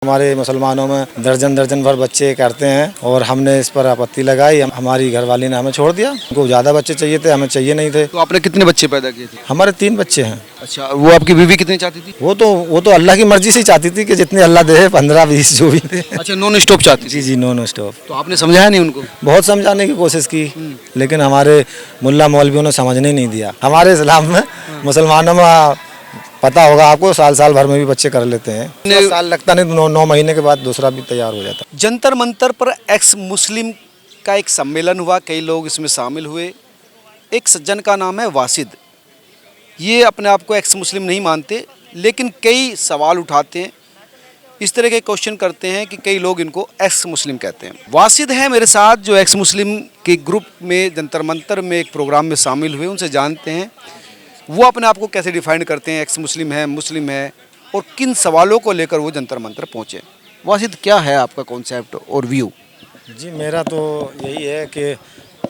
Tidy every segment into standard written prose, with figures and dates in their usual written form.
हमारे मुसलमानों में दर्जन दर्जन भर बच्चे करते हैं और हमने इस पर आपत्ति लगाई। हमारी घरवाली ने हमें छोड़ दिया। उनको ज़्यादा बच्चे चाहिए थे, हमें चाहिए नहीं थे। तो आपने कितने बच्चे पैदा किए थे? हमारे 3 बच्चे हैं। अच्छा, वो आपकी बीवी कितने चाहती थी? वो तो अल्लाह की मर्जी से ही चाहती थी कि जितने अल्लाह दे 15-20 जो भी थे। अच्छा, नॉन स्टॉप चाहती थी। जी नॉन स्टॉप। तो आपने समझाया नहीं उनको? बहुत समझाने की कोशिश की, लेकिन हमारे मुल्ला मौलवियों ने समझने नहीं दिया। हमारे इस्लाम में मुसलमानों में पता होगा आपको, साल भर में भी बच्चे कर लेते हैं। 10 साल लगता नहीं, 9 महीने के बाद दूसरा भी तैयार हो जाता। जंतर मंतर पर एक्स मुस्लिम का एक सम्मेलन हुआ, कई लोग इसमें शामिल हुए। एक सज्जन का नाम है वासिद। ये अपने आप को एक्स मुस्लिम नहीं मानते, लेकिन कई सवाल उठाते हैं, इस तरह के क्वेश्चन करते हैं कि कई लोग इनको एक्स मुस्लिम कहते हैं। वासिद है मेरे साथ, जो एक्स मुस्लिम के ग्रुप में जंतर मंतर में एक प्रोग्राम में शामिल हुए। उनसे जानते हैं वो अपने आप को कैसे डिफाइन करते हैं, एक्स मुस्लिम है, मुस्लिम है, और किन सवालों को लेकर वो जंतर मंतर पहुँचे। वासिद, क्या है आपका कॉन्सेप्ट और व्यू? जी मेरा तो यही है कि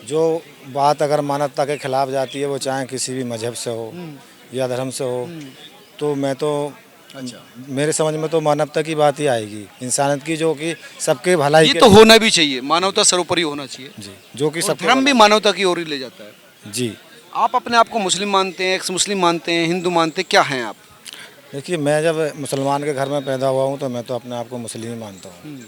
जो बात अगर मानवता के खिलाफ जाती है, वो चाहे किसी भी मजहब से हो या धर्म से हो, तो मैं तो मेरे समझ में तो मानवता की बात ही आएगी, इंसानियत की, जो कि सबके भलाई ये के तो होना भी चाहिए, मानवता सर्वोपरि होना चाहिए जी, जो कि और सबके धर्म भी मानवता की ओर ही ले जाता है। जी। आप अपने आप को मुस्लिम मानते हैं, एक्स मुस्लिम मानते हैं, हिंदू मानते हैं, क्या हैं आप? देखिए, मैं जब मुसलमान के घर में पैदा हुआ हूँ तो मैं तो अपने आप को मुस्लिम ही मानता हूँ।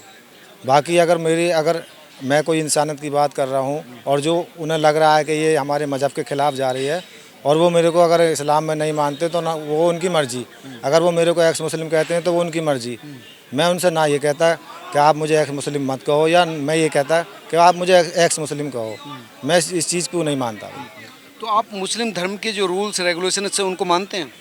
बाकी अगर मैं कोई इंसानियत की बात कर रहा हूँ और जो उन्हें लग रहा है कि ये हमारे मज़हब के ख़िलाफ़ जा रही है और वो मेरे को अगर इस्लाम में नहीं मानते, तो ना, वो उनकी मर्ज़ी। अगर वो मेरे को एक्स मुस्लिम कहते हैं तो वो उनकी मर्ज़ी। मैं उनसे ना ये कहता कि आप मुझे एक्स मुस्लिम मत कहो, या मैं ये कहता कि आप मुझे एक्स मुस्लिम कहो। मैं इस चीज़ को नहीं मानता। तो आप मुस्लिम धर्म के जो रूल्स रेगुलेशन से उनको मानते हैं?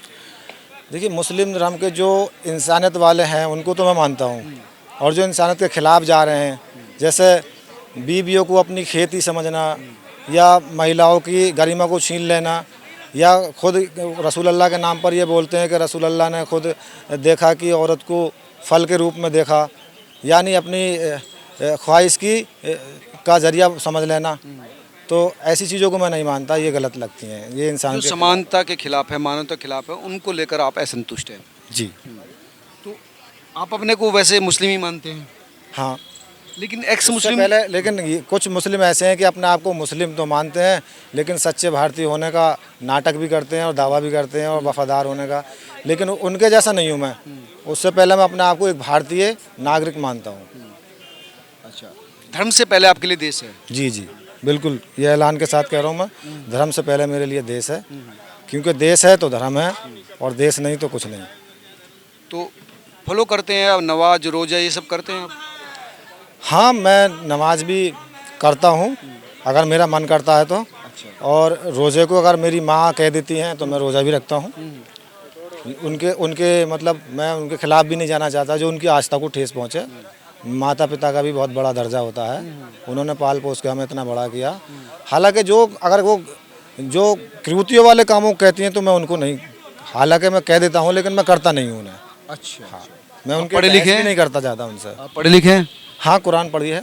देखिए, मुस्लिम धर्म के जो इंसानियत वाले हैं उनको तो मैं मानता हूँ, और जो इंसानियत के ख़िलाफ़ जा रहे हैं, जैसे बीवियों को अपनी खेती समझना, या महिलाओं की गरिमा को छीन लेना, या खुद रसूल अल्लाह के नाम पर ये बोलते हैं कि रसूल अल्लाह ने खुद देखा कि औरत को फल के रूप में देखा, यानी अपनी ख्वाहिश की का ज़रिया समझ लेना। तो ऐसी चीज़ों को मैं नहीं मानता, ये गलत लगती हैं, ये इंसान जो समानता के खिलाफ है, मानवता के खिलाफ है, उनको लेकर आप असंतुष्ट हैं? जी तो आप अपने को वैसे मुस्लिम ही मानते हैं? हाँ। लेकिन एक्स उससे मुस्लिम पहले लेकिन कुछ मुस्लिम ऐसे हैं कि अपने आप को मुस्लिम तो मानते हैं, लेकिन सच्चे भारतीय होने का नाटक भी करते हैं और दावा भी करते हैं, और वफादार होने का, लेकिन उनके जैसा नहीं हूँ मैं। उससे पहले मैं अपने आप को एक भारतीय नागरिक मानता हूँ। अच्छा, धर्म से पहले आपके लिए देश है? जी बिल्कुल, ये ऐलान के साथ कह रहा हूँ मैं, धर्म से पहले मेरे लिए देश है, क्योंकि देश है तो धर्म है, और देश नहीं तो कुछ नहीं। तो फॉलो करते हैं आप, नमाज रोज़ा ये सब करते हैं आप? हाँ, मैं नमाज भी करता हूँ अगर मेरा मन करता है तो। अच्छा। और रोज़े को अगर मेरी माँ कह देती हैं तो मैं रोज़ा भी रखता हूँ। उनके मतलब मैं उनके खिलाफ़ भी नहीं जाना चाहता, जो उनकी आस्था को ठेस पहुँचे। माता पिता का भी बहुत बड़ा दर्जा होता है, उन्होंने पाल पोस के हमें इतना बड़ा किया। हालांकि अगर वो जो कृतियों वाले कामों को कहती हैं तो मैं उनको नहीं, हालांकि मैं कह देता हूँ लेकिन मैं करता नहीं हूँ उन्हें। अच्छा। हाँ, मैं उनके पढ़े लिखे बहस भी हैं? नहीं करता ज़्यादा उनसे। आप पढ़े लिखे हैं? हाँ, कुरान पढ़ी है,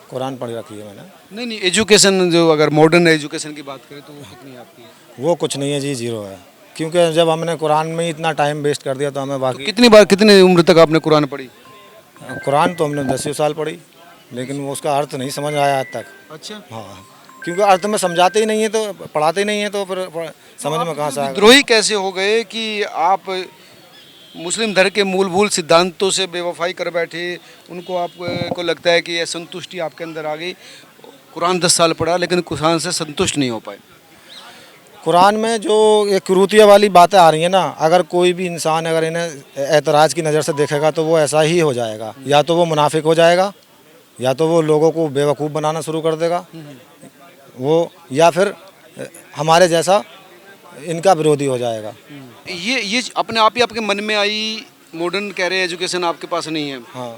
कुरान पढ़ रखी है मैंने। नहीं, एजुकेशन, जो अगर मॉडर्न एजुकेशन की बात करें तो वो कितनी है आपकी? वो कुछ नहीं है जी, 0 है, क्योंकि जब हमने कुरान में ही इतना टाइम वेस्ट कर दिया तो हमें तो बाकी कितनी उम्र तक आपने कुरान पढ़ी? कुरान तो हमने 10 साल पढ़ी, लेकिन वो उसका अर्थ नहीं समझ आया आज तक। अच्छा। हाँ, क्योंकि अर्थ में समझाते ही नहीं है, तो पढ़ाते ही नहीं है, तो फिर समझ में कहाँ से आएगा। विद्रोही कैसे हो गए कि आप मुस्लिम धर्म के मूलभूत सिद्धांतों से बेवफाई कर बैठे? उनको आपको लगता है कि असंतुष्टि आपके अंदर आ गई। कुरान 10 साल पढ़ा लेकिन कुरान से संतुष्ट नहीं हो पाए। कुरान में जो ये कुरूतिया वाली बातें आ रही हैं ना, अगर कोई भी इंसान अगर इन्हें एतराज़ की नज़र से देखेगा तो वो ऐसा ही हो जाएगा, या तो वो मुनाफिक हो जाएगा, या तो वो लोगों को बेवकूफ़ बनाना शुरू कर देगा वो, या फिर हमारे जैसा इनका विरोधी हो जाएगा। ये अपने आप ही आपके मन में आई? मॉडर्न कह रहे हैं एजुकेशन आपके पास नहीं है। हाँ,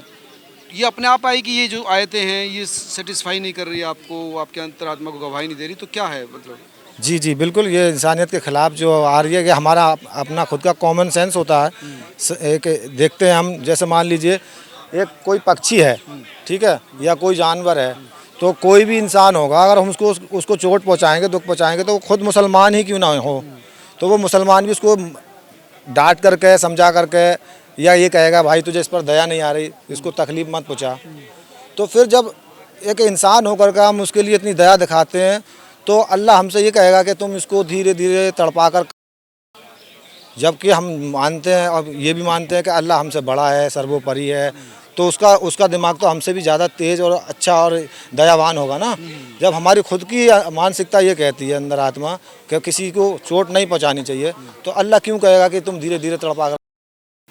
ये अपने आप आई कि ये जो आयतें हैं ये सेटिस्फाई नहीं कर रही आपको, आपके अंतरात्मा को गवाही नहीं दे रही, तो क्या है मतलब? जी बिल्कुल, ये इंसानियत के ख़िलाफ़ जो आ रही है, कि हमारा अपना खुद का कॉमन सेंस होता है। एक देखते हैं हम, जैसे मान लीजिए एक कोई पक्षी है, ठीक है, या कोई जानवर है, तो कोई भी इंसान होगा, अगर हम उसको चोट पहुंचाएंगे, दुख पहुंचाएंगे, तो वो खुद मुसलमान ही क्यों ना हो, तो वो मुसलमान भी उसको डांट करके, समझा करके, या ये कहेगा भाई तुझे इस पर दया नहीं आ रही, इसको तकलीफ मत पहुँचा। तो फिर जब एक इंसान होकर के हम उसके लिए इतनी दया दिखाते हैं तो अल्लाह हमसे ये कहेगा कि तुम इसको धीरे धीरे तड़पा कर, जबकि हम मानते हैं और ये भी मानते हैं कि अल्लाह हमसे बड़ा है, सर्वोपरि है, तो उसका दिमाग तो हमसे भी ज़्यादा तेज़ और अच्छा और दयावान होगा ना। जब हमारी खुद की मानसिकता ये कहती है अंदर आत्मा कि किसी को चोट नहीं पहुंचानी चाहिए, तो अल्लाह क्यों कहेगा कि तुम धीरे धीरे तड़पा कर,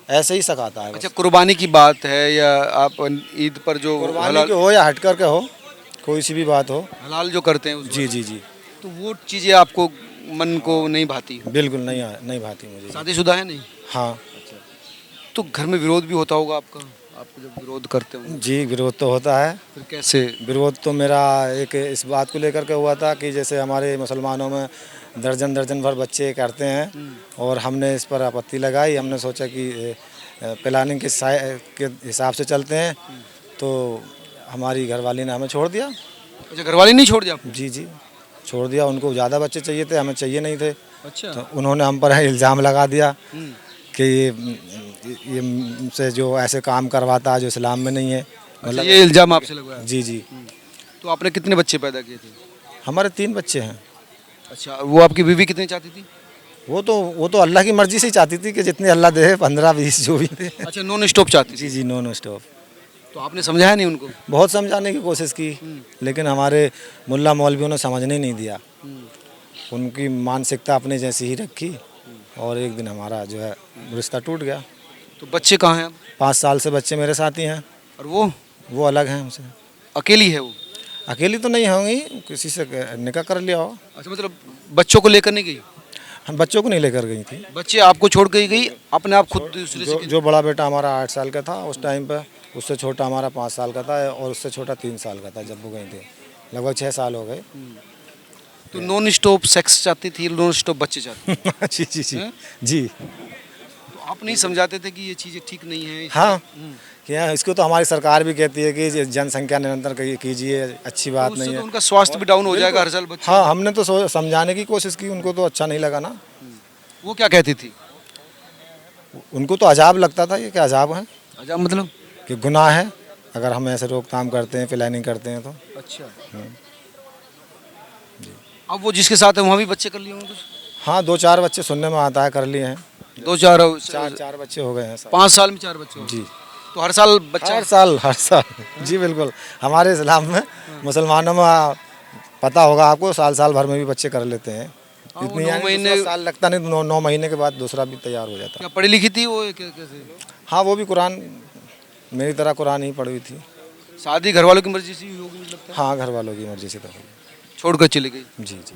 ऐसे ही सिखाता है। अच्छा, कुर्बानी की बात है या आप ईद पर जो कुर्बानी की हो या हट कर के हो, कोई सी भी बात हो। हलाल जो करते हैं उस जी जी जी, तो वो चीज़ें आपको मन को नहीं भाती? बिल्कुल नहीं भाती मुझे। शादीशुदा है नहीं? हाँ तो घर में विरोध भी होता होगा आपका, आप जब विरोध करते हो? जी, विरोध तो होता है। फिर कैसे? विरोध तो मेरा एक इस बात को लेकर के हुआ था कि जैसे हमारे मुसलमानों में दर्जन दर्जन भर बच्चे करते हैं और हमने इस पर आपत्ति लगाई। हमने सोचा कि प्लानिंग के हिसाब से चलते हैं, तो हमारी घरवाली ने हमें छोड़ दिया। अच्छा, घरवाले नहीं छोड़ दिया आपको? जी जी, छोड़ दिया। उनको ज़्यादा बच्चे चाहिए थे, हमें चाहिए नहीं थे। अच्छा। तो उन्होंने हम पर इल्ज़ाम लगा दिया कि ये से जो ऐसे काम करवाता है जो इस्लाम में नहीं है। मतलब ये इल्ज़ाम आपसे लगवाया? जी जी, तो आपने कितने बच्चे पैदा किए थे? हमारे 3 बच्चे हैं। अच्छा, वो आपकी बीवी कितने चाहती थी? वो तो अल्लाह की मर्ज़ी से ही चाहती थी कि जितने अल्लाह दे, 15-20 जो भी थे। अच्छा, नॉन स्टॉप चाहती थी? जी जी, नॉन स्टॉप। तो आपने समझाया नहीं उनको? बहुत समझाने की कोशिश की, लेकिन हमारे मुल्ला मौलवियों ने समझने नहीं दिया। उनकी मानसिकता अपने जैसी ही रखी और एक दिन हमारा जो है रिश्ता टूट गया। तो बच्चे कहाँ हैं अब? 5 साल से बच्चे मेरे साथ ही हैं। और वो अलग हैं हमसे। अकेली है वो? अकेली तो नहीं होंगी, किसी से निकाह कर लिया हो। अच्छा, मतलब बच्चों को लेकर नहीं गई? हम बच्चों को नहीं लेकर गई थी। बच्चे आपको छोड़ के ही गई, अपने आप खुद दूसरे से? जो बड़ा बेटा हमारा 8 साल का था उस टाइम पे, उससे छोटा हमारा 5 साल का था और उससे छोटा 3 साल का था जब वो गई थी। लगभग 6 साल हो गए। तो नॉन स्टॉप सेक्स चाहती थी, नॉन स्टॉप बच्चे चाहती थी? जी जी जी हैं? जी। तो आप नहीं समझाते थे कि ये चीज़ें ठीक नहीं है? हाँ, क्या इसको तो हमारी सरकार भी कहती है कि जनसंख्या निरंतर कीजिए, अच्छी बात उससे नहीं तो है। उनका स्वास्थ्य भी डाउन हो जाएगा हर साल बच्चे। हाँ, हमने तो समझाने की कोशिश की, उनको तो अच्छा नहीं लगा ना। वो क्या कहती थी? उनको तो अजाब लगता था, ये क्या अजाब है अच्छा, मतलब? कि गुनाह है अगर हम ऐसे रोकथाम करते हैं, प्लानिंग करते हैं तो। अच्छा। अब वो जिसके साथ है वहाँ भी बच्चे कर लिए होंगे? हाँ, 2-4 बच्चे सुनने में आता है, कर लिए हैं। 2-4? 4 बच्चे हो गए हैं। 5 साल में 4 बच्चे हो गए? जी, तो हर साल बच्चा? हर साल जी बिल्कुल। हमारे इस्लाम में, मुसलमानों में पता होगा आपको, साल भर में भी बच्चे कर लेते हैं। हाँ, इतनी 9 महीने साल लगता नहीं, 9 महीने के बाद दूसरा भी तैयार हो जाता। क्या पढ़ी लिखी थी वो? कैसे? हाँ, वो भी कुरान, मेरी तरह कुरान ही पढ़ी हुई थी। शादी घर वालों की मर्जी से ही होगी मुझे लगता है? हाँ, घर वालों की मर्जी से तो हुई। छोड़कर चली गई? जी जी।